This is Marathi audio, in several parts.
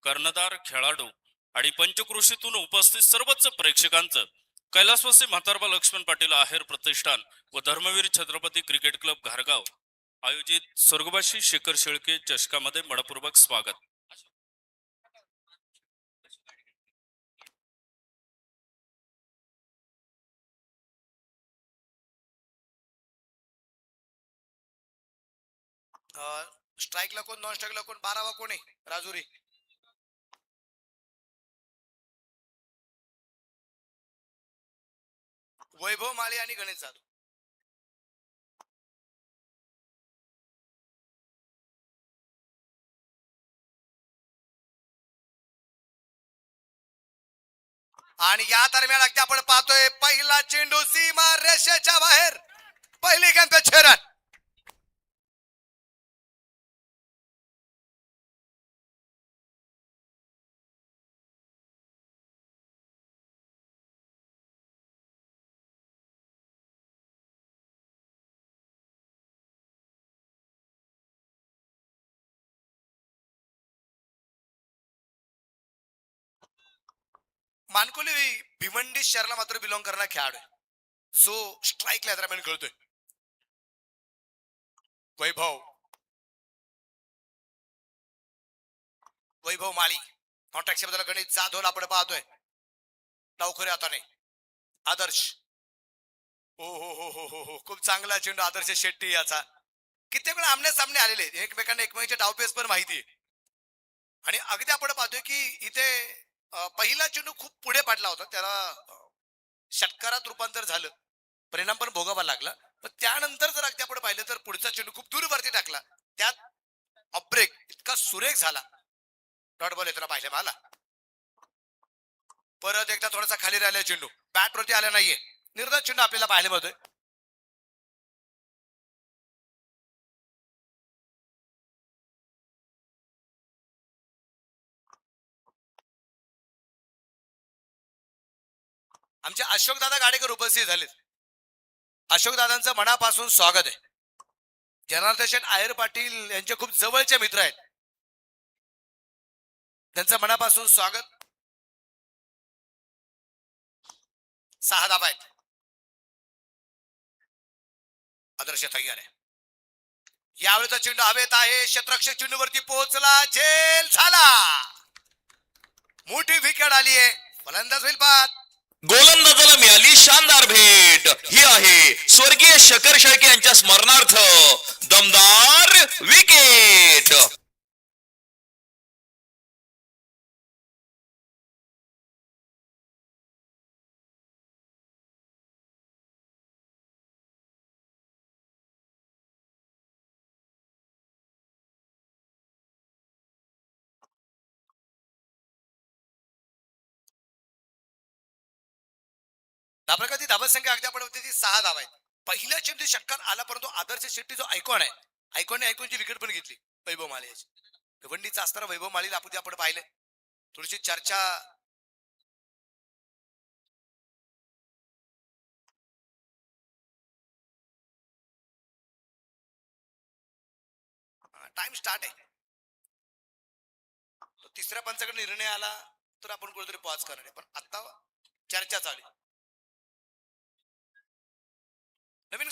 कर्णधार खेळाडू आणि पंचक्रोशीतून उपस्थित सर्वच प्रेक्षकांचं कैलासवासी म्हातारबा लक्ष्मण पाटील आहेर प्रतिष्ठान व धर्मवीर छत्रपती क्रिकेट क्लब घारगाव आयोजित स्वर्गवासी शेखर शेळके चषकामध्ये मनपूर्वक स्वागत. स्ट्राईकला कोण, नॉन स्ट्राईकला कोण, 12वा कोण आहे राजुरी? वैभव माळी आणि गणेश जाधव. आणि या दरम्यान अगदी आपण पाहतोय पहिला चेंडू सीमा रेषेच्या बाहेर, पहिली गेंद छेरण. मानकोली भिवंडी शहराला मात्र बिलॉंग करणारा खेळाडू, सो स्ट्राईकला दरम्यान खेळतोय. वैभव वैभव माळी कॉन्ट्रॅक्ट बद्दल गणेश जाधव आपण पाहतोय. लवकर आता नाही आदर्श. हो हो हो हो हो हो, खूप चांगला चेंडू आदर्श शेट्टी याचा. कित्येक वेळा आमने सामने आलेले, एकमेकांना एकमेकांचे डावपेस पण माहिती आहे. आणि अगदी आपण पाहतोय की इथे पहिला चेंडू खूप पुढे पडला होता, त्याला षटकारात रूपांतर झालं, परिणाम पण भोगावा लागला. पण त्यानंतर जर अगदी आपण पाहिलं तर पुढचा चेंडू खूप दूरवरती टाकला, त्यात अब्रेक इतका सुरेख झाला. डॉट बॉल येताना पाहिजे मला. परत एकदा थोडासा खाली राहिला चेंडू, बॅट वरती आला नाहीये. निर्धाव चेंडू आपल्याला पाहायला मिळतोय. आमचे अशोक दादा गाडेकर उपस्थित झालेत. अशोक दादांचं मनापासून स्वागत आहे. जनार्दन आयर पाटील यांचे खूप जवळचे मित्र आहेत, त्यांचं मनापासून स्वागत. 6 धावा आहेत. आदर्श तयार आहे. यावेळेचा चेंडू हवेत आहे, क्षेत्ररक्षक चेंडूवरती पोहोचला, झेल झाला. मोठी विकेट आली आहे. फलंदाज होईल बाद. गोलंदाजाला मिळाली शानदार भेट. ही आहे स्वर्गीय शेखर शेळके यांच्या स्मरणार्थ दमदार विकेट. धाबळकाची धावसंख्या अगदी आपण होती ती 6 धावा आहेत. पहिल्या चेंडू षटकार आला, परंतु आदर्श शेट्टी जो आयकॉन आहे, आयकॉनने आयकॉनची विकेट पण घेतली वैभव माळी याची. भिवंडीचा असताना वैभव माळीला आपण पाहिलं, थोडीशी चर्चा. टाइम स्टार्ट आहे. तिसऱ्या पंचाकडे निर्णय आला तर आपण कुठेतरी पॉज करणार आहे, पण आता चर्चा चालू. नवीन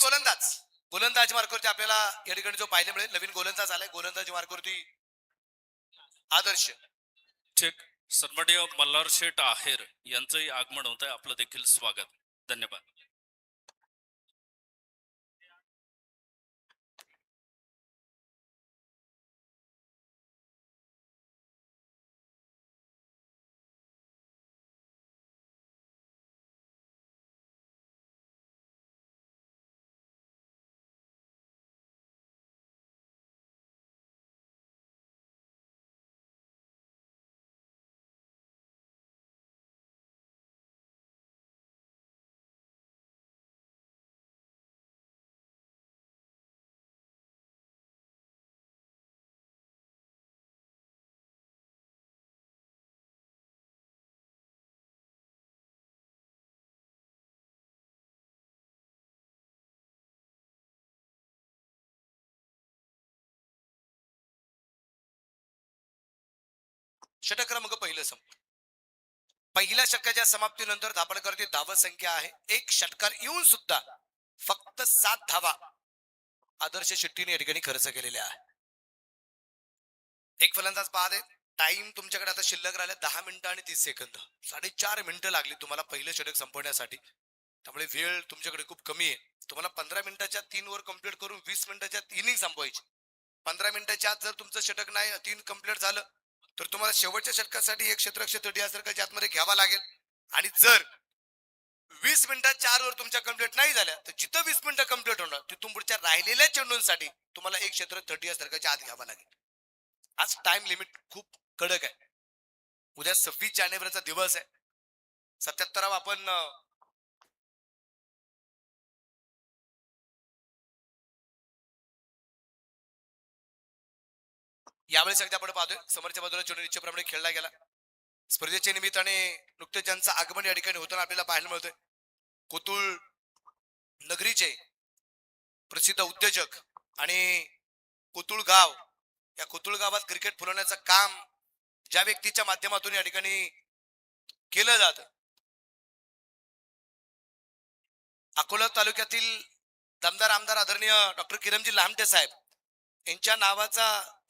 गोलंदाज मार्कवरती आपल्याला या ठिकाणी जो पाहायला मिळेल, नवीन गोलंदाज आलाय. गोलंदाज मार्कवरती आदर्श. चेक सन्माननीय मल्हार शेठ आहेर यांचंही आगमन होत आहे, आपलं देखील स्वागत. धन्यवाद. षटक क्रमांक पहिलं संपलं. पहिल्या षटकाच्या समाप्तीनंतर धापडकरची धावा संख्या आहे. एक षटकार येऊन सुद्धा फक्त 7 धावा आदर्श शेट्टीने या ठिकाणी खर्च केलेल्या आहे. एक फलंदाज पाहते. टाइम तुमच्याकडे आता शिल्लक राहिला 10 मिनिटं आणि 30 सेकंद. 4.5 मिनिटं लागली तुम्हाला पहिलं षटक संपवण्यासाठी. त्यामुळे वेळ तुमच्याकडे खूप कमी आहे. तुम्हाला 15 मिनिटाच्या 3 ओव्हर कंप्लीट करून 20 मिनिटाच्या 3 इनिंग संपवायची. 15 मिनिटाच्या आत जर तुमचं षटक नाही 3 कंप्लीट झालं तर तुम्हाला शेवटच्या षटकासाठी एक क्षेत्ररक्षक या षटकाच्या आतमध्ये घ्यावा लागेल. आणि जर 20 मिनिटात 4 ओव्हर तुमच्या कंप्लीट नाही झाल्या तर जिथं 20 मिनिटं कंप्लीट होणार तिथून पुढच्या राहिलेल्या चेंडूंसाठी तुम्हाला एक क्षेत्र 30 या षटकाच्या आत घ्यावा लागेल. आज टाइम लिमिट खूप कडक आहे. उद्या 26 जानेवारीचा दिवस आहे. 77वा आपण यावेळेस अगदी आपण पाहतोय समोरच्या बाजूला चेंडू निश्चितप्रमाणे खेळला गेला. स्पर्धेच्या निमित्ताने नुकतेच ज्यांचं आगमन या ठिकाणी होताना आपल्याला पाहायला मिळतंय. कोतुळ नगरीचे प्रसिद्ध उद्योजक आणि कोतुळ गाव, या कोतुळ गावात क्रिकेट फुलवण्याचं काम ज्या व्यक्तीच्या माध्यमातून या ठिकाणी केलं जातं, अकोला तालुक्यातील दमदार आमदार आदरणीय डॉक्टर किरणजी लामटे साहेब यांच्या नावाचा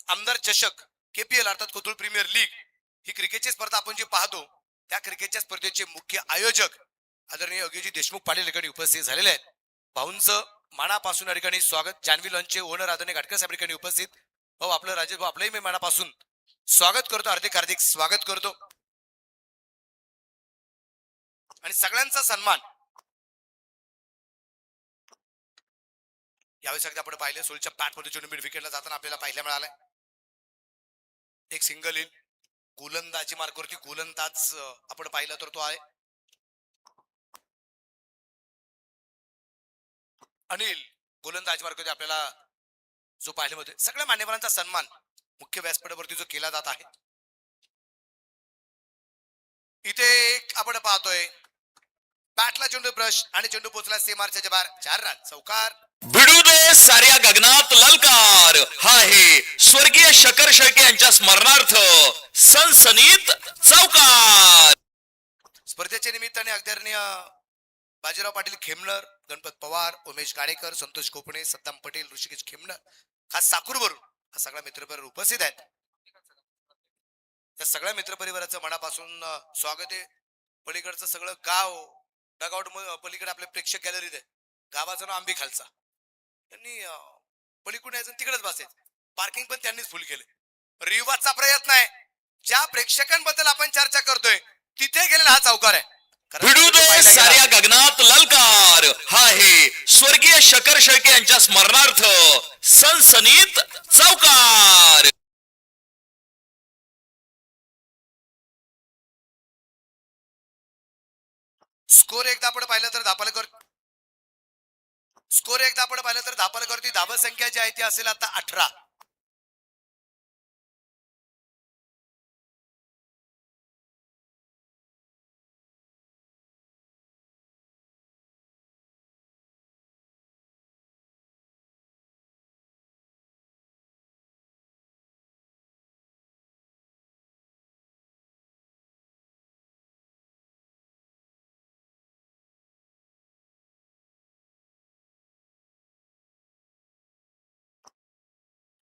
आमदार चषक KPL अर्थात कोतुळ प्रीमियर लीग ही क्रिकेटची स्पर्धा आपण जी पाहतो त्या क्रिकेटच्या स्पर्धेचे मुख्य आयोजक आदरणीय योगीजी देशमुख पाटील ठिकाणी उपस्थित झालेले आहेत. भाऊंचं मनापासून या ठिकाणी स्वागत. जानवी लॉनचे ओनर आदरणीय घाटकर साहेब ठिकाणी उपस्थित. भाऊ आपलं राजेश भाऊ आपलंही मी मनापासून स्वागत करतो, हार्दिक हार्दिक स्वागत करतो. आणि सगळ्यांचा सन्मान यावेळेस अगदी आपण पाहिले सोलच्या पॅटमध्ये चेंडू मिड विकेटला जाताना आपल्याला पाहायला मिळालाय. एक सिंगल इन गोलंदाजी मार्गावरती गोलंदाज आपण पाहिला तर तो आहे अनिल. गोलंदाजी मार्गावरती आपल्याला जो पाहायला मिळतोय सगळ्या मान्यवरांचा सन्मान मुख्य व्यासपीठावरती जो केला जात आहे. इथे एक आपण पाहतोय बॅटला चेंडू ब्रश आणि चेंडू पोचला सीमारच्या बाहेर. 4 रन चौकार. भिडू दे साऱ्या गगनात ललकार. हा आहे स्वर्गीय शकर शेळके यांच्या स्मरणार्थ सनसनीत चौकार. स्पर्धेच्या निमित्ताने अग्ररणीय बाजीराव पाटील खेमनर, गणपत पवार, उमेश गाडेकर, संतोष कोपणे, सद्दाम पटेल, ऋषिकेश खेमनर खास साकूरवरून हा सगळा मित्रपरिवार उपस्थित आहेत. त्या सगळ्या मित्रपरिवाराचं मनापासून स्वागत आहे. पलीकडचं सगळं गाव डगआउट पलीकडे आपले प्रेक्षक गॅलरीत आहे. गावाचं नाव आंबी खालचा. त्यांनी पलीकडून यायचं तिकडेच बसायचं. पार्किंग पण त्यांनीच फुल केले. रिवाजचा प्रयत्न आहे. ज्या प्रेक्षकांबद्दल आपण चर्चा करतोय तिथे गेलेला हा चौकार आहे. भिडू दे साऱ्या गगनात ललकार. हा आहे स्वर्गीय शकर शेळके यांच्या स्मरणार्थ सनसनीत चौकार. स्कोर एकदा आपण पाहिलं तर धापालकरती धावा संख्या जी आहे ती असेल आता 18.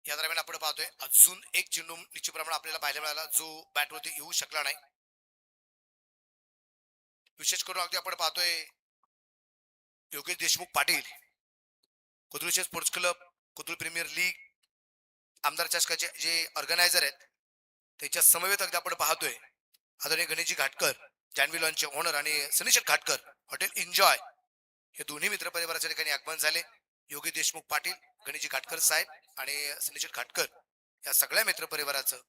या दरम्यान आपण पाहतोय अजून एक चेंडू निश्चितप्रमाणे आपल्याला पाहायला मिळाला जो बॅटवरती येऊ शकला नाही. विशेष करून अगदी आपण पाहतोय Yogesh Deshmukh Patil, Kothrud sports club, Kothrud premier league, आमदार चषकाचे जे ऑर्गनायझर आहेत त्याच्या समवेत अगदी आपण पाहतोय आदरणीय गणेशजी घाटकर, जानवी लॉनचे ओनर आणि सनीशेठ घाटकर, हॉटेल एन्जॉय हे दोन्ही मित्र परिवाराच्या ठिकाणी आगमन झाले. योगेश देशमुख पाटील, गणेशजी घाटकर साहेब आणि सनीशेठ घाटकर या सगळ्या मित्र परिवाराचं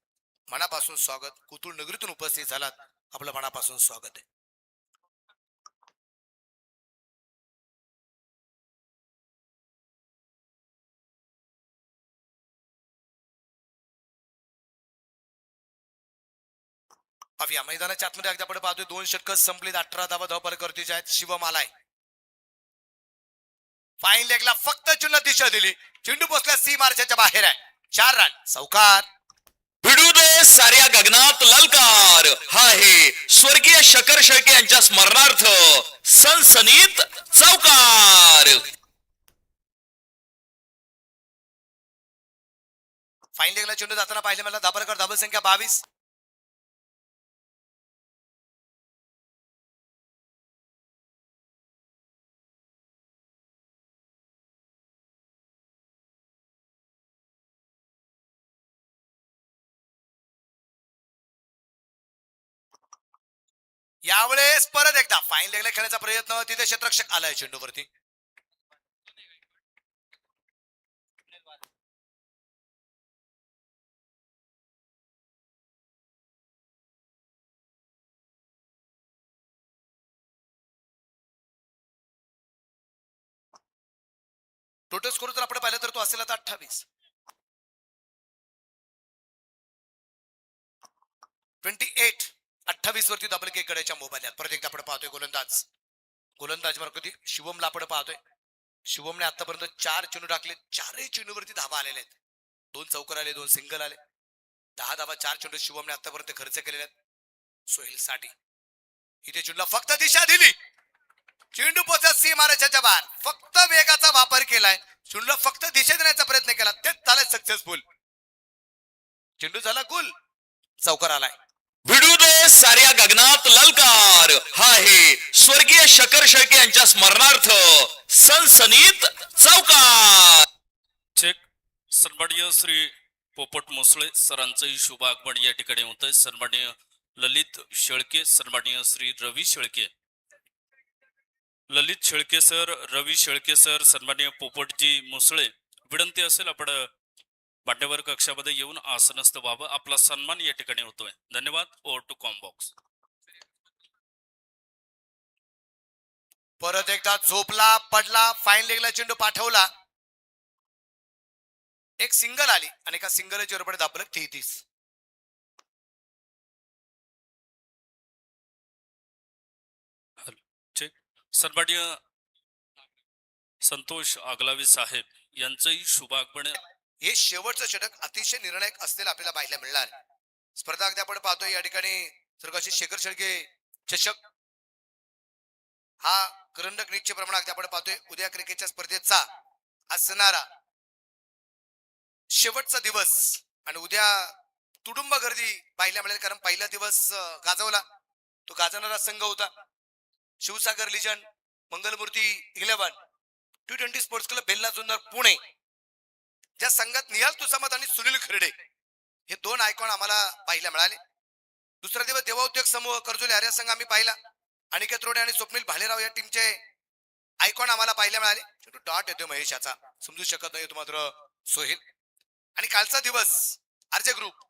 मनापासून स्वागत. कोथरूड नगरीतून उपस्थित झालात आपलं मनापासून स्वागत आहे. या मैदानाच्या आतमध्ये अगदी आपण पाहतोय 2 षटकं संपलीत. 18 धावा धावपलकर्तीचे आहेत. शिवम आलाय फाईन लेगला फक्त चुन्न दिशा दिली. चेंडू पोचल्या सी मार्चाच्या बाहेर आहे. 4 रन चौकार. भिडू दे साऱ्या गगनात ललकार हा आहे स्वर्गीय शकर शेळके यांच्या स्मरणार्थ सनसनीत चौकार. फाईन लेगला चेंडू जाताना पाहिले मला दाभरकर धाबल संख्या 22. यावेळेस परत एकदा फाईन लेगला खेळण्याचा प्रयत्न, तिथे क्षेत्ररक्षक आलाय चेंडूवरती. टोटल स्कोर जर आपण पाहिलं तर तो असेल आता 28. 28 वरती आपण केकड्याच्या मोबाईलात परत एकदा आपण पाहतोय गोलंदाज मार्फत शिवमला आपण पाहतोय. शिवमने आतापर्यंत 4 चेंडू टाकले, 4ही चेंडूवरती धावा आलेले आहेत. 2 चौकार आले, 2 सिंगल आले. 10 धावा 4 चेंडू शिवमने आतापर्यंत खर्च केलेले आहेत. सोहेल साठी इथे चेंडूला फक्त दिशा दिली, चेंडू पोचत सीमारेषेच्या बाहेर, फक्त वेगाचा वापर केलाय, चेंडूला फक्त दिशा देण्याचा प्रयत्न केला, तेच झालं सक्सेसफुल. चेंडू झाला गुल, चौकार आलाय. भिडू दे साऱ्या गगनात ललकार हा आहे स्वर्गीय शकर शेळके यांच्या स्मरणार्थ सनसनीत चौकार. चेक. सन्माननीय श्री पोपट मोसळे सरांचंही शुभ आगमन या ठिकाणी होत आहे. सन्माननीय ललित शेळके, सन्माननीय श्री रवी शेळके, ललित शेळके सर, रवी शेळके सर, सन्माननीय पोपटजी मोसळे, विनंती असेल आपण मान्यवर कक्षामध्ये येऊन आसनस्थ व्हावं, आपला सन्मान या ठिकाणी होतोय. धन्यवाद. Over to Combox. परत एकदा झोपला, पडला, फाईन लेगला चेंडू पाठवला, एक सिंगल आली आणि एका सिंगलच्या बरोबर दाबलं 33. चेक. सन्माननीय संतोष आगलावी साहेब यांचंही शुभ आगमन. हे शेवटचं षटक अतिशय निर्णायक असलेलं आपल्याला पाहायला मिळणार. स्पर्धा अगदी आपण पाहतोय या ठिकाणी स्वर्गीय शेखर शेळके चषक हा करंडक लीगचे प्रमाण अगदी आपण पाहतोय. उद्या क्रिकेटच्या स्पर्धेचा असणारा शेवटचा दिवस आणि उद्या तुडुंब गर्दी पाहायला मिळेल, कारण पहिला दिवस गाजवला तो गाजवणारा संघ होता Shivsagar legend, Mangalmurti 11, T20 sports club Belha Junnar Pune. ज्या संघात निहाल तुसामत आणि सुनील खर्डे हे 2 आयकॉन आम्हाला पाहायला मिळाले. दुसरा दिवस देवोद्योग समूह कर्जोली आर्या संघ आम्ही पाहिला. अनिकेत रोडे आणि स्वप्नील भालेराव या टीमचे आयकॉन आम्हाला पाहायला मिळाले. डॉट येतोय महेशाचा, समजू शकत नाही तो मात्र सोहेल. आणि कालचा दिवस आरजे ग्रुप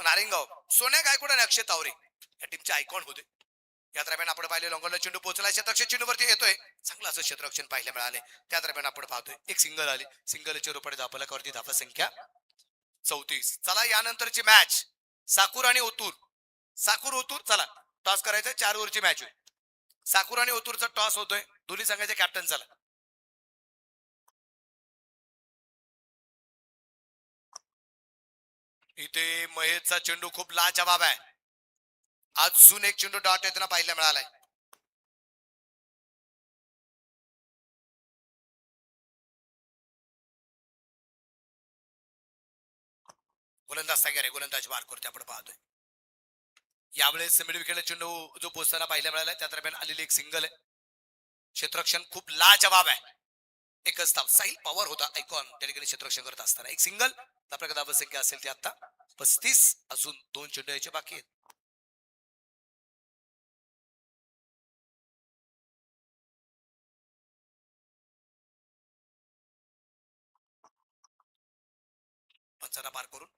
नारायणगाव, सोन्या गायकवाड आणि अक्षय तावरे या टीमचे आयकॉन होते. या दरम्यान आपण पाहिले लॉंगॉनला चेंडू पोहोचला, क्षेत्ररक्षक चेंडूवरती येतोय, चांगलं असं क्षेत्ररक्षण पाहायला मिळाले. त्या दरम्यान आपण पाहतोय एक सिंगल आली, सिंगलच्या रुपये धापल्यावरती धावा संख्या 34. चला यानंतरची मॅच साकूर आणि ओतूर. साकूर ओतूर, चला टॉस करायचं, 4 ओव्हरची मॅच होईल. साकूर आणि ओतूरचा टॉस होतोय, दोन्ही संघाचे कॅप्टन. चला इथे महेशचा चेंडू खूप लाजवाब आहे. अजून एक चेंडू डॉट येताना पाहायला मिळालाय. गोलंदाज आहे, गोलंदाज मार करते आपण पाहतोय. यावेळेस मिड विकेटला चेंडू जो पोहोचताना पाहायला मिळालाय, त्या दरम्यान आलेली एक सिंगल आहे. क्षेत्ररक्षण खूप लाजवाब आहे. एकच धाव, साहिल पवार होता आयकॉन त्या ठिकाणी क्षेत्ररक्षण करत असताना. एक सिंगल, आपल्याकडे धाव संख्या असेल ती आता 35. अजून 2 चेंडू यायचे बाकी आहेत. पंचांना पार करून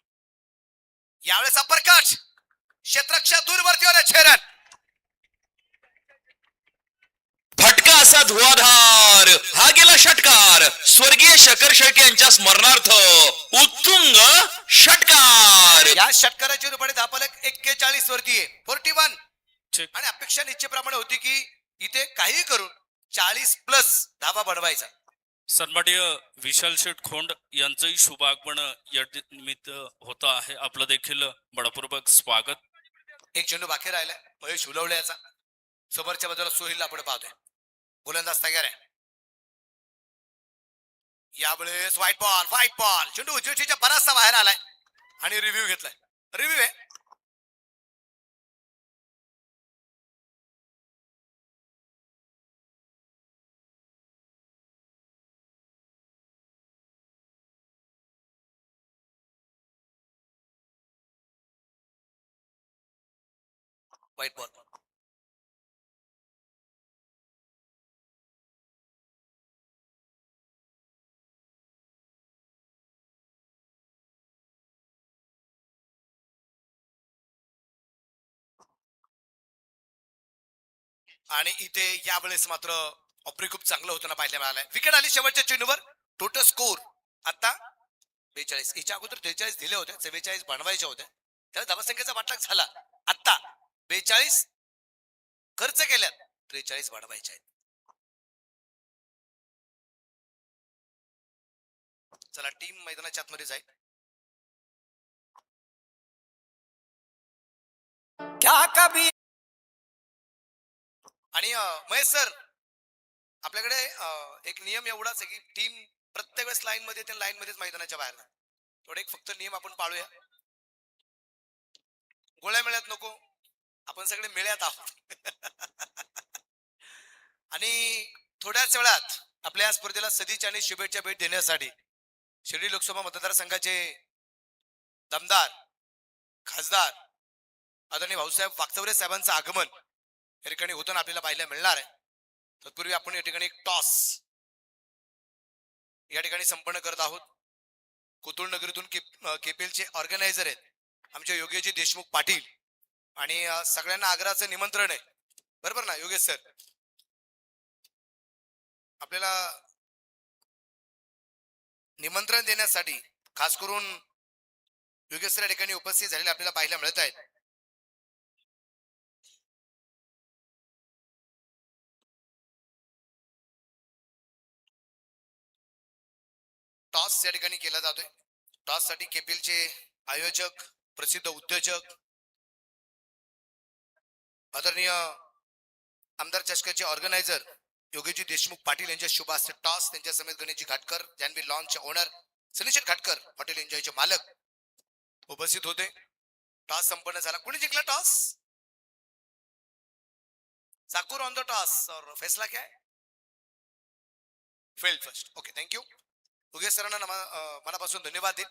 यावेळेस अपरकट, क्षेत्ररक्षक दूरवरती होते छेरन. फटका असा धुवाधार हा गेला षटकार स्वर्गीय शकर शेळके यांच्या स्मरणार्थ उत्तुंग षटकार. या षटकाराची रुपये धापलक 41 वरती आहे. 41. चेक. आणि अपेक्षा निश्चितप्रमाणे होती की इथे काही करून 40+ धावा बनवायचा. सन्माननीय विशाल शेठ खोंड यांचंही शुभ आगमन या निमित्त होत आहे. आपलं देखील मनपूर्वक स्वागत. एक चेंडू बाकी राहिलाय महेश उलवले याचा. समोरच्या बाजूला सोहिलला आपण पाहतोय. गोलंदाज तयार आहे. यावेळेस व्हाईट बॉल चेंडू उजवीच्या बराचसा बाहेर आलाय आणि रिव्ह्यू घेतलाय. रिव्ह्यू आहे. White ball. आणि इथे यावेळेस मात्र ऑपरी खूप चांगलं होताना पाहायला मिळालंय. विकेट आली शेवटच्या चेंडूवर. टोटल स्कोर आता 42. याच्या अगोदर 43 दिले होते, 44 बनवायचे होते. त्याला धावसंख्येचा वाटलाग झाला. आता 42 खर्च केल्यात, 43 बनवायचे आहेत. चला टीम मैदानाच्या आतमध्ये जाईल. क्या कभी. आणि महेश सर आपल्याकडे एक नियम एवढाच आहे की टीम प्रत्येक वेळेस लाईन मध्ये येते, लाईन मध्येच मैदानाच्या बाहेर. थोडे एक फक्त नियम आपण पाळूया. गोळ्या मिळत नको, आपण सगळे मिळ्यात आहोत. आणि थोड्याच वेळात आपल्या या स्पर्धेला सदिच्छा आणि शुभेच्छा भेट देण्यासाठी शिर्डी लोकसभा मतदारसंघाचे दमदार खासदार आदरणीय भाऊसाहेब वागचौरे साहेबांचं आगमन या ठिकाणी होताना आपल्याला पाहायला मिळणार आहे. तत्पूर्वी आपण या ठिकाणी एक टॉस या ठिकाणी संपन्न करत आहोत. कोथरूड नगरीतून केपीएलचे ऑर्गनायझर आहेत आमचे योगेशजी देशमुख पाटील. आणि सगळ्यांना आग्रहाचं निमंत्रण आहे, बरोबर ना योगेश सर? आपल्याला निमंत्रण देण्यासाठी खास करून योगेश सर या ठिकाणी उपस्थित झालेले आपल्याला पाहायला मिळत आहेत. टॉस या ठिकाणी केला जातोय. टॉस साठी केपीएलचे आयोजक, प्रसिद्ध उद्योजक आदरणीय आमदार चषकाचे ऑर्गनायझर योगेशजी देशमुख पाटील यांच्या शुभ हस्ते टॉस, त्यांच्या समेत गणेशजी घाटकर, जानवी लॉन्च ओनर सनीशेठ घाटकर, हॉटेल एन्जॉयचे मालक उपस्थित होते. टॉस संपन्न झाला. कोणी जिंकला toss? Chakur on the toss और फैसला क्या है? Field first. Okay, thank you. Yogesh सरांना मनापासून धन्यवाद देईल.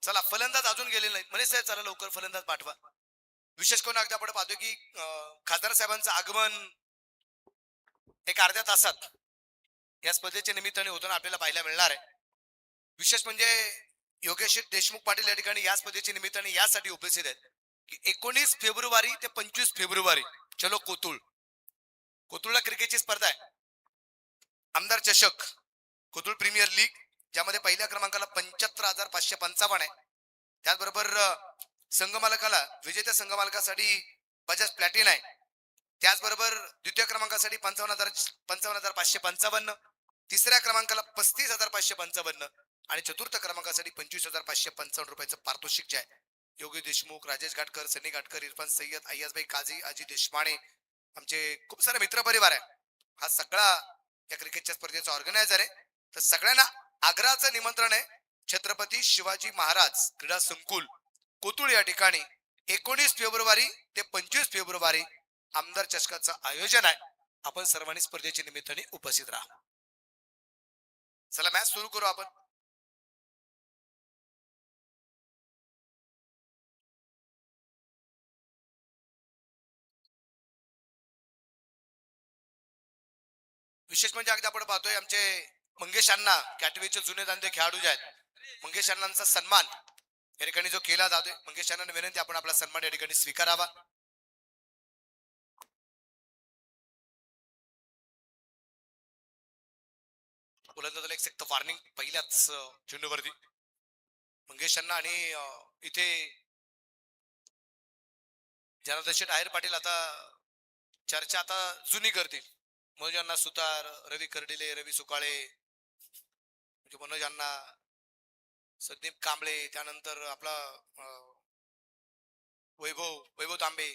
चला फलंदाज अजून गेलेले नाहीत म्हणे साहेब, चला लवकर फलंदाज पाठवा. विशेष करून अगदी आपण पाहतोय की खासदार साहेबांचं आगमन एक अर्ध्या तासात या स्पर्धेच्या निमित्ताने होताना आपल्याला पाहायला मिळणार आहे. विशेष म्हणजे योगेश देशमुख पाटील या ठिकाणी या स्पर्धेच्या निमित्ताने यासाठी उपस्थित आहेत की 19 फेब्रुवारी ते 25 फेब्रुवारी चलो कोथरूडला क्रिकेटची स्पर्धा आहे. आमदार चषक कोथरूड प्रीमियर लीग, ज्यामध्ये पहिल्या क्रमांकाला 75,555 आहे. त्याचबरोबर संघमालकाला, विजेत्या संघमालकासाठी बजाज प्लॅटिना आहे. त्याचबरोबर द्वितीय क्रमांकासाठी 55,555, तिसऱ्या क्रमांकाला 35,555 आणि चतुर्थ क्रमांकासाठी 25,555 रुपयाचं पारितोषिक जे आहे. योगी देशमुख, राजेश घाटकर, सनी घाटकर, इरफान सय्यद, अय्याजभाई काझी, अजी देशमाने, आमचे खूप सारे मित्र परिवार आहे. हा सगळा या क्रिकेटच्या स्पर्धेचा ऑर्गनायझर आहे. तर सगळ्यांना आग्रहाचं निमंत्रण आहे. छत्रपती शिवाजी महाराज क्रीडा संकुल कोथरूड या ठिकाणी 19 फेब्रुवारी ते 25 फेब्रुवारी आमदार चषकाचं आयोजन आहे. आपण सर्वांनी स्पर्धेच्या निमित्ताने उपस्थित राहा. चला मॅच सुरू करू आपण. विशेष म्हणजे अगदी आपण पाहतोय आमचे मंगेश अण्णा कॅटवीचे जुने दांडे खेळाडू जे आहेत, मंगेश अण्णांचा सन्मान या ठिकाणी जो केला जातोय, मंगेश अण्णांना विनंती आपण आपला सन्मान या ठिकाणी स्वीकारावा. गोलंदाजाला एक सक्त वॉर्निंग पहिल्याच चेंडूवरती. मंगेश अण्णा आणि इथे जनार्दन शेठ आहेर पाटील आता चर्चा आता जुनी करतील. मनोज अण्णा सुतार, रवी कर्डिले, रवी सुकाळे, म्हणजे मनोज अण्णा, संदीप कांबळे, त्यानंतर आपला वैभव तांबे,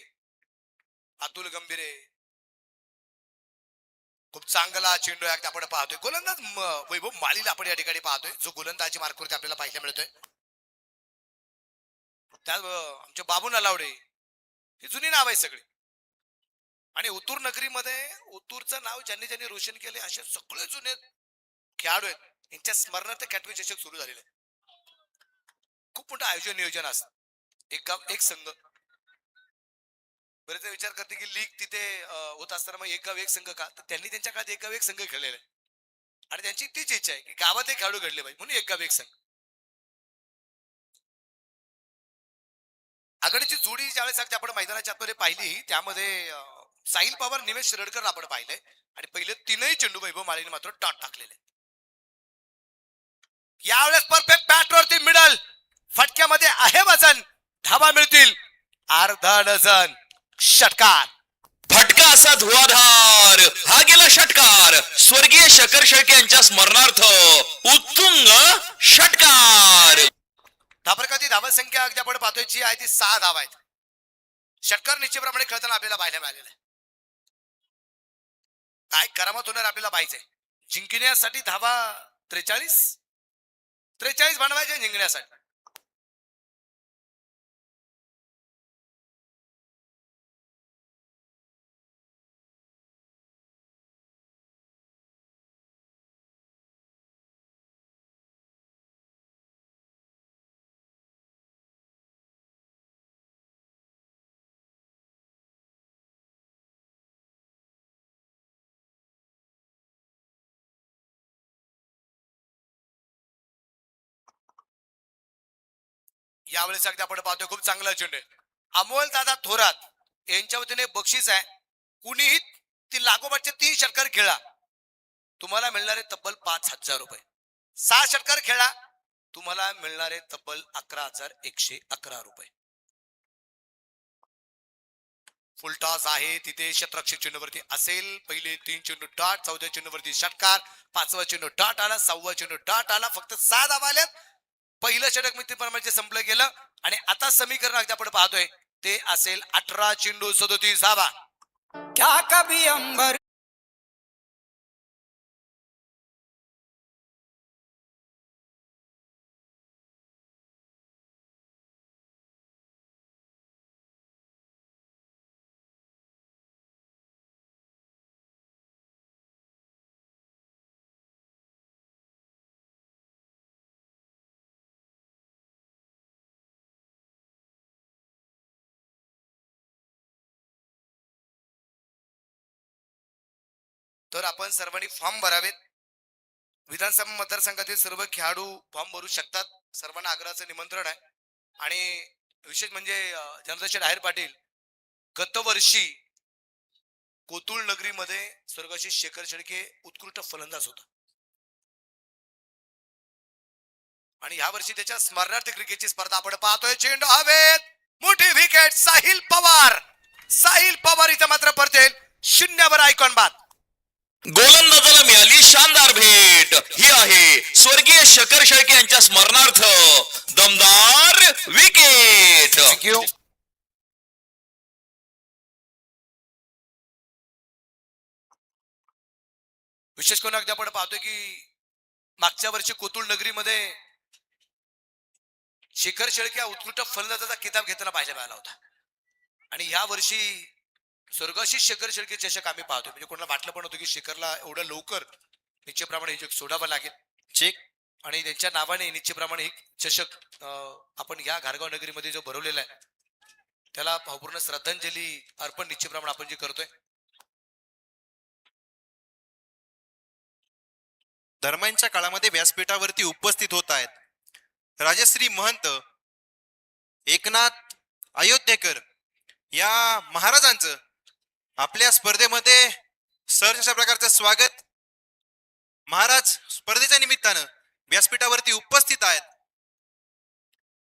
अतुल गंभीरे. खूप चांगला चेंडू आहे आपण पाहतोय. गोलंदाज वैभव माळीला आपण या ठिकाणी पाहतोय, जो गोलंदाजी मार्कवरती आपल्याला पाहायला मिळतोय. त्या आमचे बाबू नलावडे, ही जुनी नाव आहे सगळी. आणि ओतूर नगरीमध्ये ओतूरचं नाव ज्यांनी ज्यांनी रोशन केले असे सगळे जुने खेळाडू आहेत. यांच्या स्मरणार्थ कॅटवे चषक सुरू झालेले आहे. खूप मोठं आयोजन नियोजन असतं. एक गाव एक संघ. बरेच विचार करते की लीग तिथे होत असताना मग एक गाव एक संघ का, तर त्यांनी त्यांच्या काळात एक गाव एक संघ खेळलेला आहे. आणि त्यांची तीच इच्छा आहे की गावात एक खेळाडू घडले पाहिजे, म्हणून एक गाव एक संघ. आघाडीची जोडी ज्यावेळेस अगदी आपण मैदानाच्या आतमध्ये पाहिली, त्यामध्ये साहिल पवार, निमेश शिरडकर आपण पाहिले. आणि पहिले तीनही चेंडू वैभव माळीने मात्र डॉट टाकलेले. यावेळेस परफेक्ट बॅटवरती मिडल फटक्यामध्ये आहे वजन. धावा मिळतील अर्धा डझन. षटकार. फटका असा धुवाधार, हा गेला षटकार. स्वर्गीय शकर शेळके यांच्या स्मरणार्थ उत्तुंग षटकार. धाबरकाची धावा संख्या अगदी आपण पाहतोय जी आहे ती 6 धावा आहेत. षटकार निश्चितप्रमाणे खेळताना आपल्याला पाहायला मिळालेला आहे. काय करामत होणार आपल्याला पाहिजे. जिंकण्यासाठी धावा 43 बनवायचे जिंकण्यासाठी. यावेळेस अगदी आपण पाहतोय खूप चांगला चेंडू आहे. अमोल दादा थोरात यांच्या वतीने बक्षीस आहे. कुणीही ती लागोपाठचे 3 षटकार खेळा, तुम्हाला मिळणारे तब्बल 5,000 रुपये. 6 षटकार खेळा, तुम्हाला मिळणारे तब्बल 11,111 रुपये. फुलटॉस आहे तिथे शतरक्षक चेंडूवरती असेल. पहिले 3 चेंडू डॉट, 4थ्या चेंडूवरती षटकार, 5वा चेंडू डॉट आला, 6वा चेंडू डॉट आला. फक्त 6 धावा आल्यात. पहिलं षटक मित्रप्रमाणे संपलं गेलं. आणि आता समीकरण अगदी आपण पाहतोय ते असेल 18 चेंडू 37 धावा. क्या कभी अंबर तर आपण सर्वांनी फॉर्म भरावेत. विधानसभा मतदारसंघातील सर्व खेळाडू फॉर्म भरू शकतात. सर्वांना आग्रहाचं निमंत्रण आहे. आणि विशेष म्हणजे जनार्दन आहेर पाटील गतवर्षी कोतुळ नगरीमध्ये स्वर्गशील शेखर शेळके उत्कृष्ट फलंदाज होता. आणि या वर्षी त्याच्या स्मरणार्थ क्रिकेटची स्पर्धा आपण पाहतोय. चेंडू हवेत, मोठी विकेट. साहिल पवार इथं मात्र परतेल 0 आयकॉन बाद. गोलंदाजाला मिळाली शानदार भेट. ही आहे स्वर्गीय शकर शेळके यांच्या स्मरणार्थ दमदार विकेट. थँक्यू. विशेष करून अगदी आपण पाहतोय की मागच्या वर्षी कोतुळ नगरीमध्ये शेखर शेळके उत्कृष्ट फलंदाजाचा किताब घेताना पाहायला मिळाला होता. आणि या वर्षी स्वर्गशील शेखर शेळके चषक आम्ही पाहतोय. म्हणजे कोणाला वाटलं पण होतं की शेखरला एवढं लवकर निश्चितप्रमाणे हे जग सोडावं लागेल. चेक आणि त्यांच्या नावाने निश्चितप्रमाणे एक चषक आपण या घारगाव नगरीमध्ये जो भरवलेला आहे त्याला भावपूर्ण श्रद्धांजली अर्पण निश्चितप्रमाणे आपण जे करतोय. दरम्यानच्या काळामध्ये व्यासपीठावरती उपस्थित होत आहेत राजश्री महंत एकनाथ अयोध्येकर या महाराजांचं आपल्या स्पर्धेमध्ये सहर्ष अशा प्रकारचं स्वागत. महाराज स्पर्धेच्या निमित्तानं व्यासपीठावरती उपस्थित आहेत.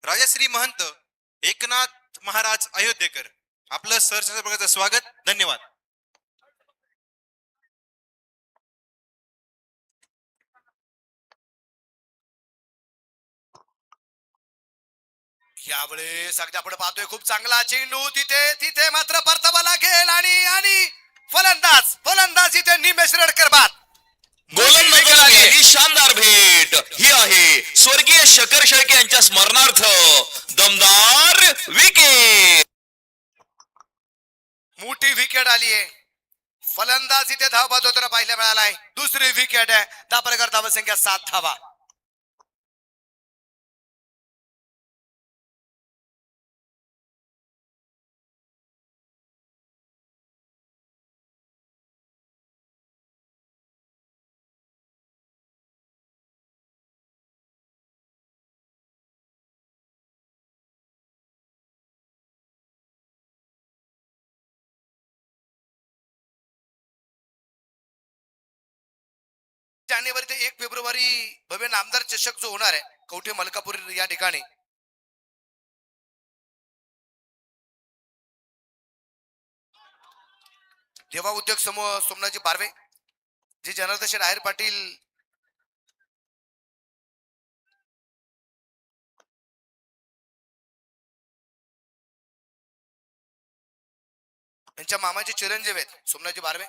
राजश्री महंत एकनाथ महाराज अयोध्येकर आपलं सहर्ष स्वागत. धन्यवाद. यावेळेस अगदी आपण पाहतोय खूप चांगला चेंडू तिथे तिथे मात्र परतवाला खेळ आणि फलंदाज इथे निमेश रडकर बाद. गोलंदाजाला गेली शानदार भेट. ही आहे स्वर्गीय शकर शेळके यांच्या स्मरणार्थ दमदार विकेट. मोठी विकेट आली आहे. फलंदाज इथे धाव बाद होताना पाहायला मिळालाय. दुसरी विकेट आहे. दापरकर धावसंख्या 7 धावा. जानेवारी ते 1 फेब्रुवारी भव्य नामदार चषक जो होणार आहे कवठे मलकापूर या ठिकाणी, देवा उद्योग समूह सोमनाथजी बारवे जे जनार्दन शेठ आहेर पाटील यांच्या मामाचे चिरंजीव आहेत सोमनाथजी बारवे,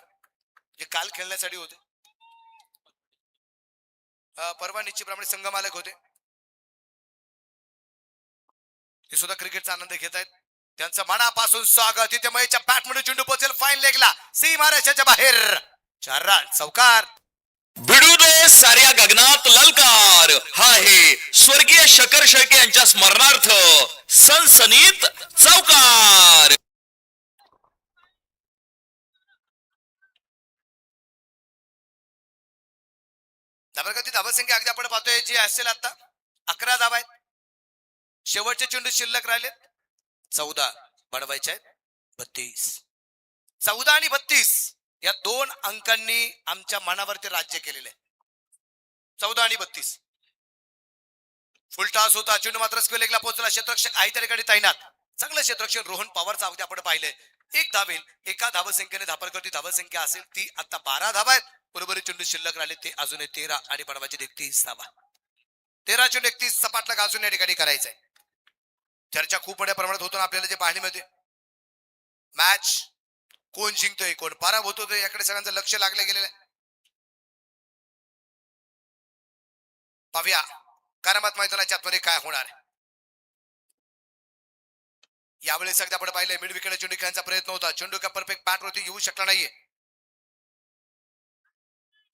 जे काल खेळण्यासाठी होते. परवा निश्चितप्रमाणे संघ मालक होते. ते सुद्धा क्रिकेटचा आनंद घेत आहेत. त्यांचं मनापासून स्वागत. इथे मयच्या बॅटमध्ये चेंडू पोहोचेल फाईन लेगला सी महाराष्ट्राच्या बाहेर. 4 रन चौकार. भिडू दे साऱ्या गगनात ललकार. हा आहे स्वर्गीय शकर शेळके यांच्या स्मरणार्थ सनसनीत चौकार. धावसंख्या धावसंख्या अगदी आपण पाहतोय जी असेल आता 11 धावा आहेत. शेवटचे चेंडू शिल्लक राहिले 14 बनवायचे आहेत. 32 14 आणि 32 या 2 अंकांनी आमच्या मनावरती राज्य केलेले आहे. 14 आणि 32 फुल टॉस होता. चेंडू मात्र स्क्वेअर लेगला पोहोचला. क्षेत्ररक्षक आहे त्या ठिकाणी तैनात. चांगलं क्षेत्ररक्षक रोहन पवारचा अगदी आपण पाहिलंय. एक धावेल. एका धावसंख्येने धापरकरती धावसंख्या असेल ती आता 12 धावा आहेत. बरोबर चेंडू शिल्लक राहिले ते अजून 13 आणि बनवायचे 31 धावा. 13 चेंडू 31 सपाटला गाजून या ठिकाणी करायचंय. चर्चा खूप मोठ्या प्रमाणात होतो आपल्याला जे पाहणी मिळते. मॅच कोण जिंकतोय कोण पराभूत होतोय याकडे सगळ्यांचं लक्ष लागलं गेलेलं आहे. पाहूया करामत मैदानाच्या आतमध्ये काय होणार. यावेळेस अगदी आपण पाहिलंय मिड विकेट चेंडू खेळण्याचा प्रयत्न होता. चेंडू का परफेक्ट बॅटवरती येऊ शकला नाहीये.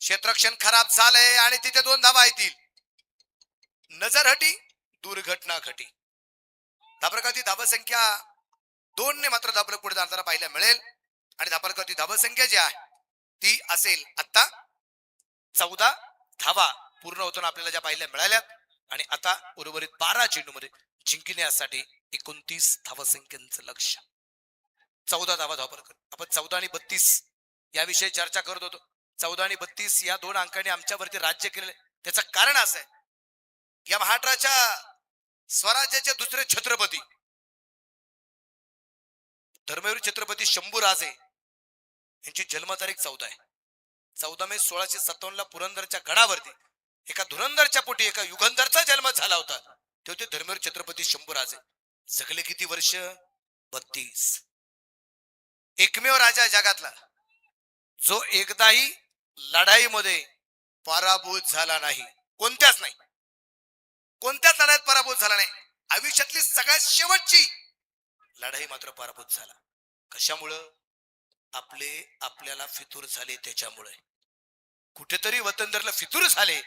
क्षेत्ररक्षण खराब झालंय आणि तिथे 2 धावा येतील. नजर हटी दुर्घटना घटी. धापरकरती धावसंख्या 2 ने मात्र धापरक पुढे जाताना पाहायला मिळेल. आणि धापरकरती धावसंख्या जी आहे ती असेल आता 14 धावा पूर्ण होताना आपल्याला ज्या पाहायला मिळाल्यात. आणि आता उर्वरित 12 चेंडूमध्ये जिंकण्यासाठी 29 धावसंख्यांचं लक्ष. 14 धावा धापरकर. आपण 14 आणि 32 याविषयी चर्चा करत होतो. 14 आणि 32 या 2 अंकांनी आमच्यावरती राज्य केलेले. त्याचं कारण असं आहे या महाराष्ट्राच्या स्वराज्याचे दुसरे छत्रपती धर्मवीर छत्रपती शंभूराजे यांची जन्मतारीख 14 आहे. 14 मे 1657 ला पुरंदरच्या गडावरती एका धुरंधरच्या पोटी एका युगंधरचा जन्म झाला होता. ते होते धर्मवीर छत्रपती शंभूराजे. जगले किती वर्ष? 32. एकमेव राजा जगातला जो एकदाही लढाईमध्ये पराभूत झाला नाही. कोणत्याच नाही. कोणत्याच लढाईत पराभूत झाला नाही. आयुष्यातली सगळ्यात शेवटची लढाई मात्र पराभूत झाला. कशामुळं? आपल्याला फितूर झाले त्याच्यामुळे. कुठेतरी वतनदारला फितूर झाले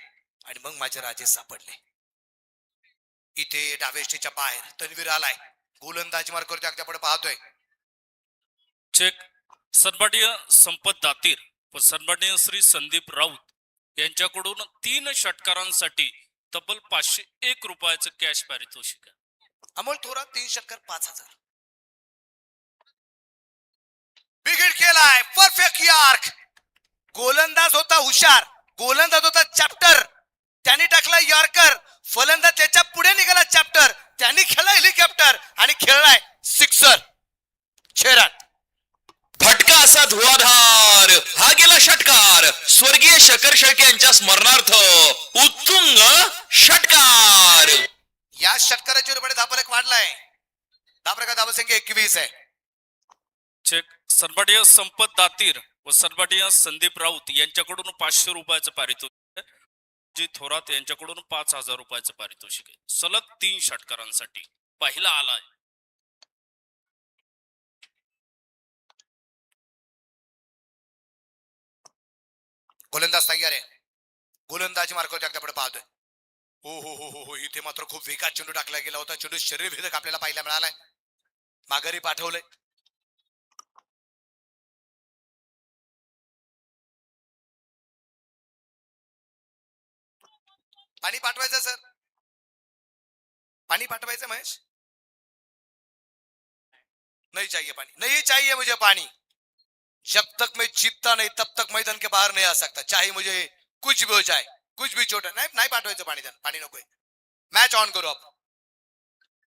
आणि मग माझे राजे सापडले. इथे डावेष्टीच्या बाहेर तन्वीर आलाय. गोलंदाजी मार्ग करतोय अगदी आपण पाहतोय. चेक सन्माननीय संपत दातीर व सन्माननीय श्री संदीप राऊत यांच्याकडून 3 षटकारांसाठी तब्बल 501 रुपयाचं कॅश पारितोषिक. अमोल थोरात 3 षटकार 5000. विकेट केलाय परफेक्ट यार्क. गोलंदाज होता हुशार, गोलंदाज होता चॅप्टर, त्याने टाकला यॉर्कर. फलंदाज त्याच्या पुढे निघाला चॅप्टर, त्यांनी खेळला हेलिकॉप्टर आणि खेळलाय सिक्सर. 6 रन. फटका असा धुवाधार, हा गेला षटकार. स्वर्गीय शकर शेळके यांच्या स्मरणार्थ उत्तुंग षटकार. या षटकाराच्या रुपये धापलक वाढलाय. धापलका धावसंख्या 21 आहे. चेक. सनबाटिया संपत दातीर व सनबाटिया संदीप राऊत यांच्याकडून 500 रुपयाचं पारितोषिक आहे. जी थोरात यांच्याकडून 5,000 रुपयाचं पारितोषिक आहे. सलग 3 षटकारांसाठी पहिला आलाय. गोलंदाज तयार आहे. गोलंदाजी मार्गावरती अगदी पुढे पाहतोय. हो हो हो हो हो, इथे मात्र खूप वेगात चेंडू टाकला गेला होता. चेंडू शरीरभेदक आपल्याला पाहायला मिळालाय. माघारी पाठवलंय. पाणी पाठवायचं सर, पाणी पाठवायचं महेश. नहीं चाहिए पानी, नहीं चाहिए मुझे पानी. जब तक मैं जीतता नहीं तब तक मैदान के बाहर नहीं आ सकता, चाहे मुझे कुछ भी हो जाए, कुछ भी चोट नाही. नाही पाठवायचं पाणी, पाणी नकोय. मॅच ऑन करू आपण.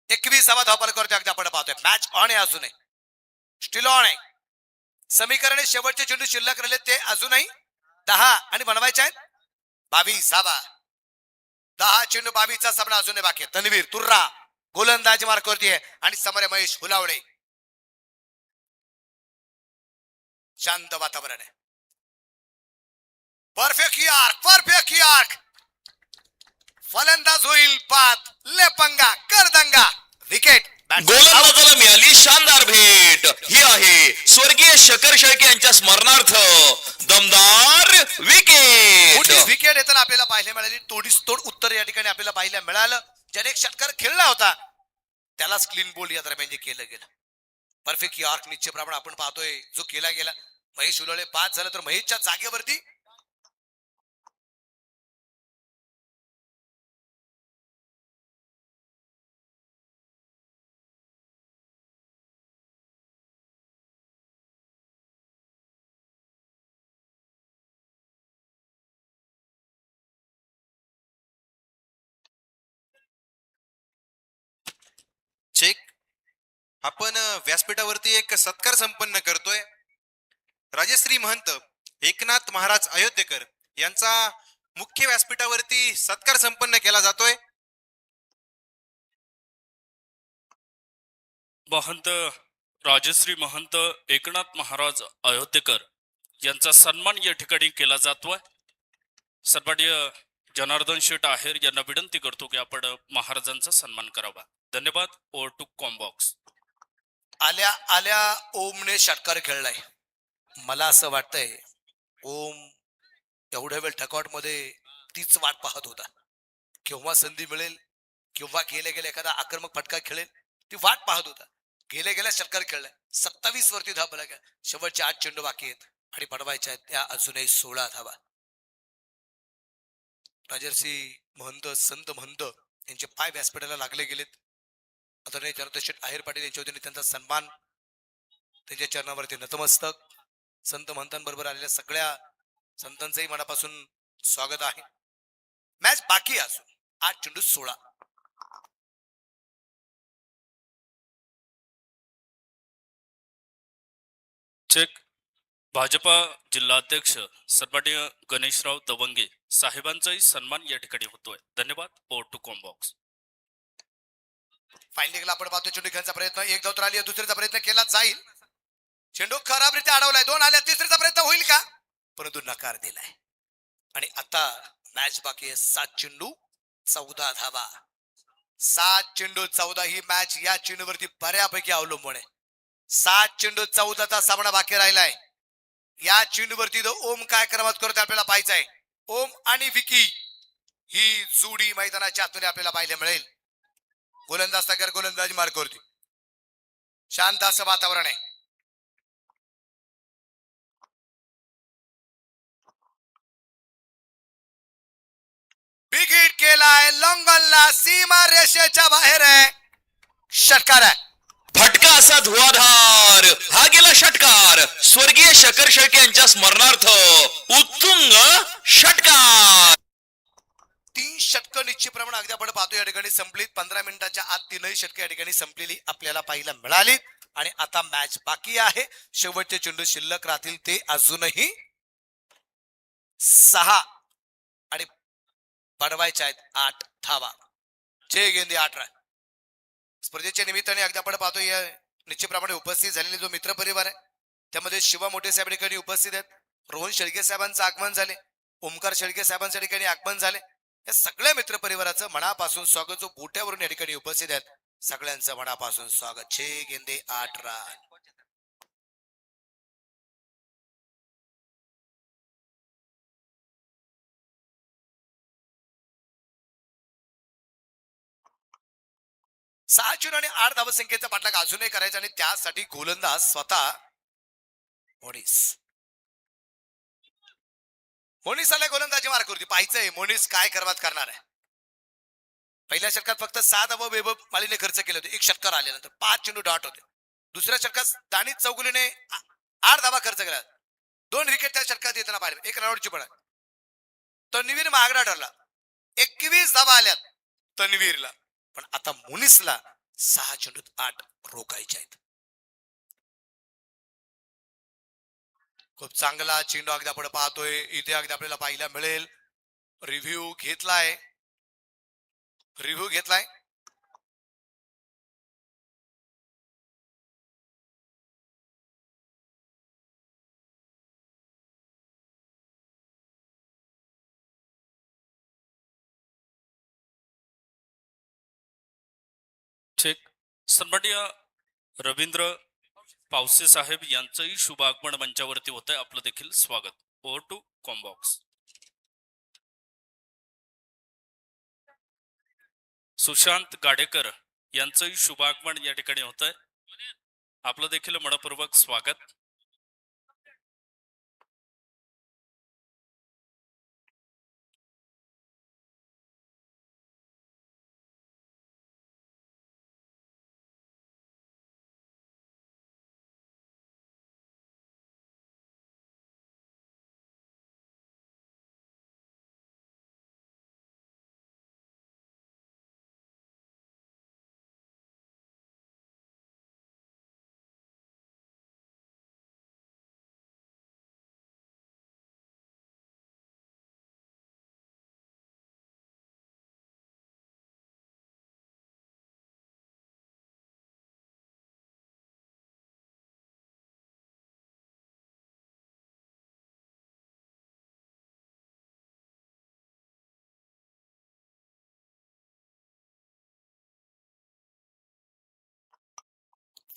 21 धावफलक करतोय अगदी आपण पाहतोय. मॅच ऑन आहे अजूनही, स्टील ऑन आहे. समीकरणे शेवटचे चेंडू शिल्लक राहिले ते अजूनही 10 आणि बनवायचे आहेत 22. 10 चेंडू 22चा सामना अजूनही बाकी आहे. तन्वीर तुर्रा गोलंदाजी मार्गावरती आहे आणि समोर महेश हुलावडे. शांत वातावरण आहे. Perfect York. फलंदाज होईल बाद, लेपंगा करदंगा. विकेट. गोलंदाजाला मिळाली शानदार भेट. ही आहे स्वर्गीय शकर शेळके यांच्या स्मरणार्थ दमदार विकेट. विकेट येताना आपल्याला पाहायला मिळाली. तोडीस तोड उत्तर या ठिकाणी आपल्याला पाहायला मिळालं. ज्याने एक षटकार खेळला होता त्यालाच क्लीन बोल्ड या दरम्यान जे केलं गेलं. परफेक्ट यार्क निश्चितप्रमाणे आपण पाहतोय जो केला गेला. महेश उलवले 5 झालं तर महेशच्या जागेवरती चेक. आपण व्यासपीठावरती एक सत्कार संपन्न करतोय. राजश्री महंत एकनाथ महाराज अयोध्येकर यांचा मुख्य व्यासपीठावरती सत्कार संपन्न केला जातोय. महंत राजश्री महंत एकनाथ महाराज अयोध्येकर यांचा सन्मान या ठिकाणी केला जातोय. सन्माननीय जनार्दन शेठ आहेर यांना विनंती करतो की आपण महाराजांचा सन्मान करावा. धन्यवाद. Over to Combox. आल्या आल्या ओमने षटकार खेळलाय. मला असं वाटतंय ओम एवढ्या वेळ ठकआउट मध्ये तीच वाट पाहत होता. केव्हा संधी मिळेल, केव्हा गेले गेले एखादा आक्रमक फटका खेळेल ती वाट पाहत होता. गेले गेल्या षटकार खेळलाय. 27 वरती धाव फलक आहे. शेवटचे 8 चेंडू बाकी आहेत आणि पडवायच्या आहेत त्या अजूनही 16 धावा. राजर्षी महंत संत महंत यांचे पाय व्यासपीठाला लागले गेलेत. आदरणीय जनार्दन शेठ आहेर पाटील यांच्या वतीने त्यांचा सन्मान, त्यांच्या चरणावरती नतमस्तक. संत महंतांबरोबर आलेल्या सगळ्या संतांचंही मनापासून स्वागत आहे. मॅच बाकी आहे अजून 8 चेंडू 16. चेक. भाजपा जिल्हाध्यक्ष सन्माननीय गणेशराव दवंगे साहेबांचाही सन्मान या ठिकाणी होतोय. धन्यवाद. Over to combox. फायनलिंगला आपण पाहतो चेंडू खेळण्याचा प्रयत्न. एक धाव तर आली, दुसरीचा प्रयत्न केला जाईल. चेंडू खराबरीत्या अडवलाय. 2 आल्या, तिसरीचा प्रयत्न होईल का, परंतु नकार दिलाय. आणि आता मॅच बाकी आहे 7 चेंडू 14 धावा. 7 चेंडू 14 ही मॅच या चेंडूवरती बऱ्यापैकी अवलंबून आहे. 7 चेंडू 14चा सामना बाकी राहिलाय. या चेंडूवरती ओम काय क्रमात करतो आपल्याला पाहायचं आहे. ओम आणि विकी ही जोडी मैदानाच्या आतमध्ये आपल्याला पाहायला मिळेल. गोलंदाज तयार, गोलंदाजी मार्गावरती. शांत असं वातावरण आहे. बिग हिट केलाय. लॉंगॉनला सीमा रेषेच्या बाहेर आहे. षटकार आहे. फटका असा धुवाधार, हा गेला षटकार. स्वर्गीय शकर शेळके यांच्या स्मरणार्थ उत्तुंग षटकार. 3 षटक निश्चितप्रमाणे अगदी आपण पाहतो या ठिकाणी संपलीत 15 मिनिटाच्या आत तीनही षटके या ठिकाणी संपलेली आपल्याला पाहायला मिळाली. आणि आता मॅच बाकी आहे. शेवटचे चेंडू शिल्लक राहतील ते अजूनही 6 आणि बनवायच्या आहेत 8 धावा. 6 गेंदे 8 रन. स्पर्धेच्या निमित्ताने अगदी आपण पाहतो या निश्चितप्रमाणे उपस्थित झालेले जो मित्र परिवार आहे त्यामध्ये शिवा मोठे साहेब ठिकाणी उपस्थित आहेत. रोहन शेळके साहेबांचं आगमन झाले. ओमकार शेळके साहेबांच्या ठिकाणी आगमन झाले. या सगळ्या मित्र परिवाराचं मनापासून स्वागत. जो बोट्यावरून या ठिकाणी उपस्थित आहेत सगळ्यांचं मनापासून स्वागत. 6 गेंदे 8 रन. सहा चेंडू आणि 8 धावसंख्येचा पाठलाग अजूनही करायचा आणि त्यासाठी गोलंदाज स्वतः मोनिस आला गोलंदाजी मार्गावरती. पाहायचंय मोनिस काय करणार आहे. पहिल्या षटकात फक्त 6 धावा वैभव मालीने खर्च केले होते. एक षटकार आल्यानंतर 5 चेंडू डॉट होते. दुसऱ्या षटकात दानिश चौगुलेने 8 धावा खर्च केला. 2 विकेट त्या षटकात येताना पाहिजे. एक रनआउटची पण तन्वीर महागडा ठरला. 21 धावा आल्यात तन्वीरला. पण आता मुनिसला 6 चेंडूत 8 रोखायचे आहेत. खूप चांगला चेंडू अगदी आपण पाहतोय. इथे अगदी आपल्याला पाहायला मिळेल. रिव्ह्यू घेतलाय. ठीक. सन्माननीय रवींद्र पावसे साहेब यांचंही शुभ आगमन मंचावरती होत आहे. आपलं देखील स्वागत. Over to Combox. Sushant Gadekar यांचंही शुभ आगमन या ठिकाणी होत आहे. आपलं देखील मनपूर्वक स्वागत.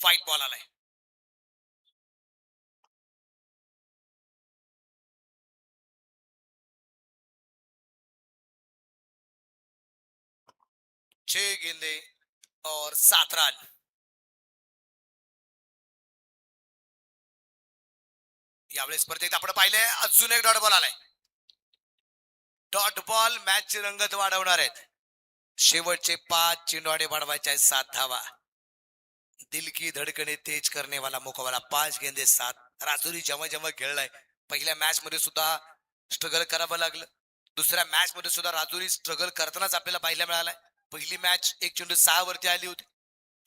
फाईट बॉल आलाय. छह गेंदे और 7 रन. यावेळी स्पर्धेत आपण पाहिले अजून एक डॉट बॉल आलाय. डॉट बॉल मॅचची रंगत वाढवणार आहेत. शेवटचे 5 चेंडू आणि वाढवायचे आहेत 7 धावा. दिल की धडकने तेज करने वाला मुकाबला. 5 गेंदे 7. राजुरी जेव्हा खेळलाय पहिल्या मॅच मध्ये सुद्धा स्ट्रगल करावं लागलं. दुसऱ्या मॅच मध्ये सुद्धा राजुरी स्ट्रगल करतानाच आपल्याला पाहायला मिळालाय. पहिली मॅच 1 चेंडू 6 वरती आली होती.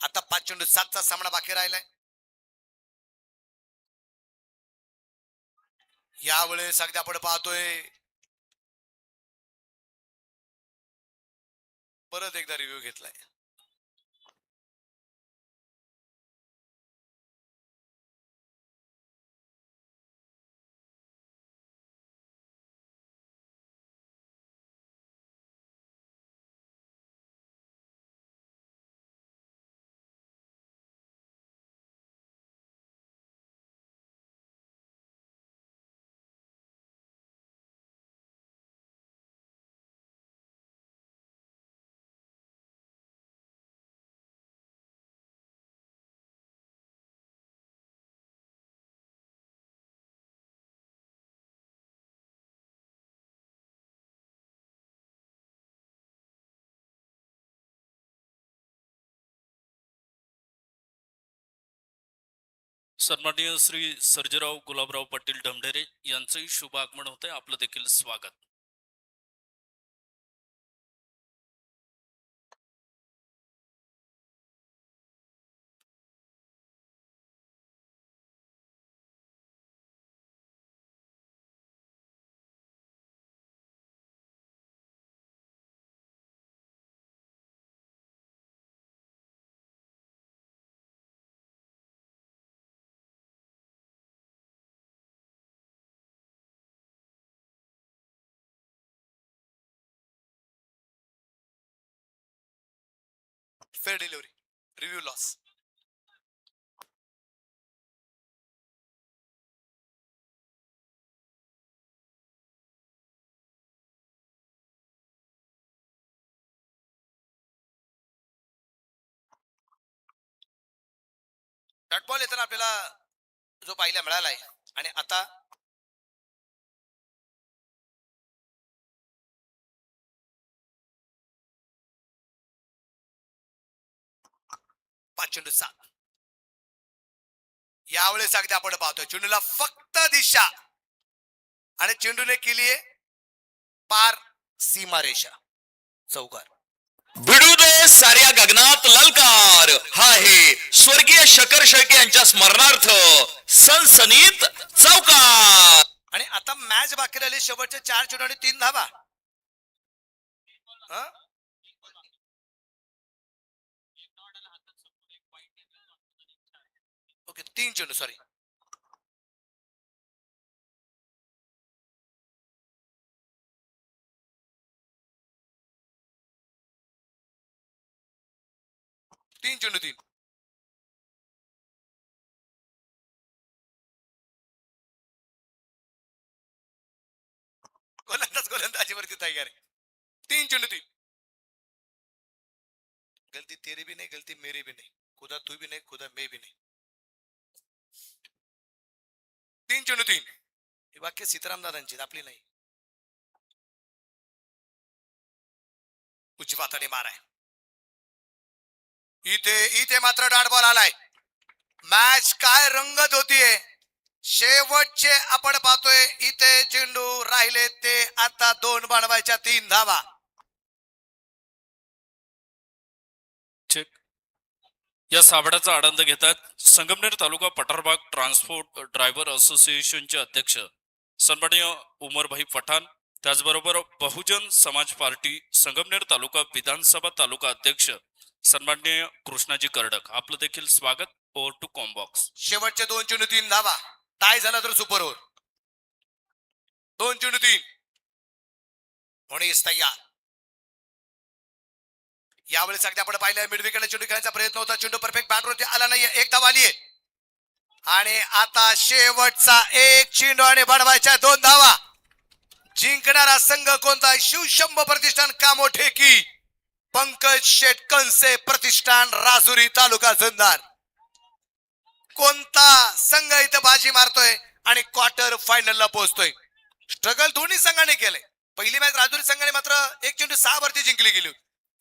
आता 5 चेंडू 7 चा सामना बाकी राहिलाय. यावेळेस अगदी आपण पाहतोय परत एकदा रिव्ह्यू घेतलाय. सन्माननीय श्री सर्जेराव गुलाबराव पाटील ढमढेरे यांचंही शुभ आगमन होत आहे. आपलं देखील स्वागत. Fair delivery, review loss. Dot ball येताना आपल्याला जो पाहायला मिळाला आहे आणि आता पाच चेंडू 7. यावेळेस अगदी आपण पाहतोय चेंडूला फक्त दिशा आणि चेंडूने केलीये पार सीमारेषा, चौकार. भिडू दे साऱ्या गगनात ललकार. हा आहे स्वर्गीय शकर शेळके यांच्या स्मरणार्थ सनसनीत चौकार. आणि आता मॅच बाकी राहिली शेवटचे 4 चेंडू आणि 3 धावा. हं? ओके 3 चेंडू, सॉरी. तीन चेंडू 3. गोलंदाजीवरती तयार आहे. 3 चेंडू 3. गलती तेरी भी नहीं, गलती मेरी भी नहीं, खुदा तू भी नहीं, खुदा मैं भी नहीं. 3 चेंडू 3. ही वाक्य सीताराम दादांची, आपली नाही. उजव्या हाताने मार आहे. इथे इथे मात्र डॉट बॉल आलाय. मॅच काय रंगत होतीये. शेवटचे आपण पाहतोय इथे चेंडू राहिले ते आता 2 बनवायच्या 3 धावा. चेक. या साबळ्याचा आनंद घेतात संगमनेर तालुका पठारबाग ट्रान्सपोर्ट ड्रायव्हर असोसिएशनचे अध्यक्ष सन्माननीय उमरभाई पठाण, त्याचबरोबर बहुजन समाज पार्टी संगमनेर तालुका विधानसभा तालुका अध्यक्ष सन्माननीय कृष्णाजी कर्डक. आपलं देखील स्वागत. Over to Combox. शेवटचे 2 चेंडू 3 धावा. टाय झाला तर सुपर ओव्हर. 2 चेंडू 3. होणीस तयार. यावेळेस अगदी आपण पाहिलं मिड विकेटला चेंडू खेळण्याचा प्रयत्न होता. चेंडू परफेक्ट बॅटवरती आला नाही. एक धाव आली आहे आणि आता शेवटचा 1 चेंडू आणि बनवायच्या 2 धावा. जिंकणारा संघ कोणता? शिवशंभ प्रतिष्ठान कामोठे की पंकज शेट कंसे प्रतिष्ठान राजुरी तालुका जुन्नर. कोणता संघ इथं बाजी मारतोय आणि क्वार्टर फायनलला पोहोचतोय? स्ट्रगल दोन्ही संघाने केले. पहिली मॅच राजुरी संघाने मात्र 1 चेंडू 6 वरती जिंकली गेली.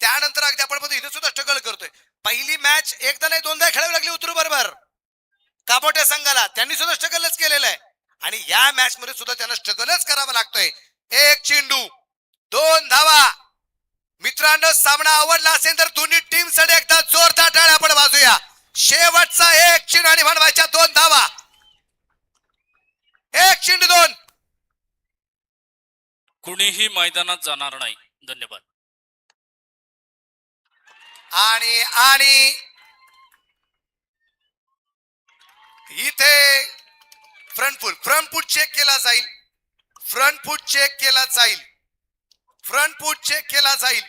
त्यानंतर अगदी आपण इथे सुद्धा स्ट्रगल करतोय. पहिली मॅच एकदा नाही 2दा खेळावी लागली उतरू बरोबर कामोठ्या संघाला. त्यांनी सुद्धा स्ट्रगलच केलेलं आहे आणि या मॅच मध्ये सुद्धा त्यांना स्ट्रगलच करावं लागतोय. 1 चेंडू 2 धावा. मित्रांनो, सामना आवडला असेल तर दोन्ही टीम साठी एकदा जोरदार टाळ्या आपण वाजूया. शेवटचा 1 चेंडू आणि बनवायच्या 2 धावा. 1 चेंडू 2. कुणीही मैदानात जाणार नाही. धन्यवाद. आणि आणि इथे फ्रंट फूट चेक केला जाईल. फ्रंट फूट चेक केला जाईल. फ्रंट फूट चेक केला जाईल.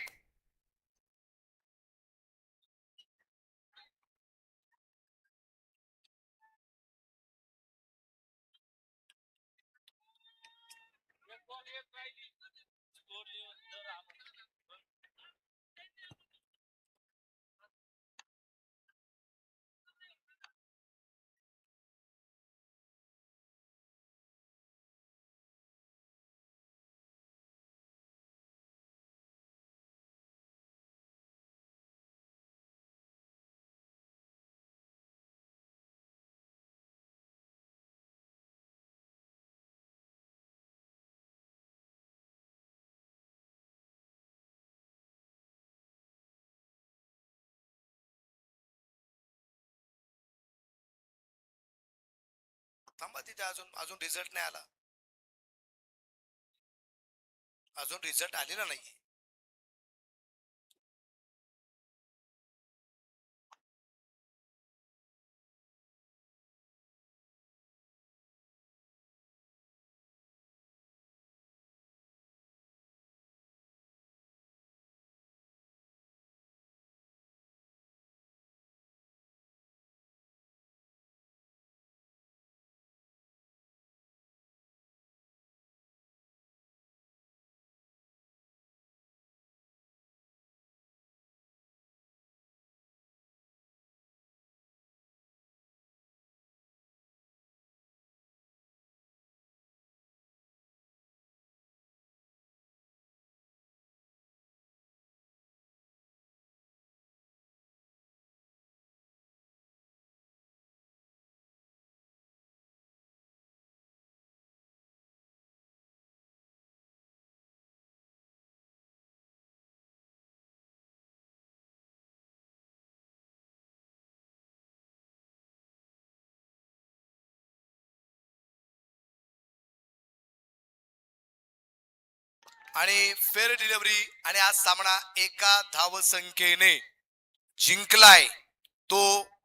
थांबा, तिथे अजून रिझल्ट नाही आला. अजून रिझल्ट आलेला नाही. आणि फेअर डिलिव्हरी आणि आज सामना एका धाव संख्येने जिंकलाय तो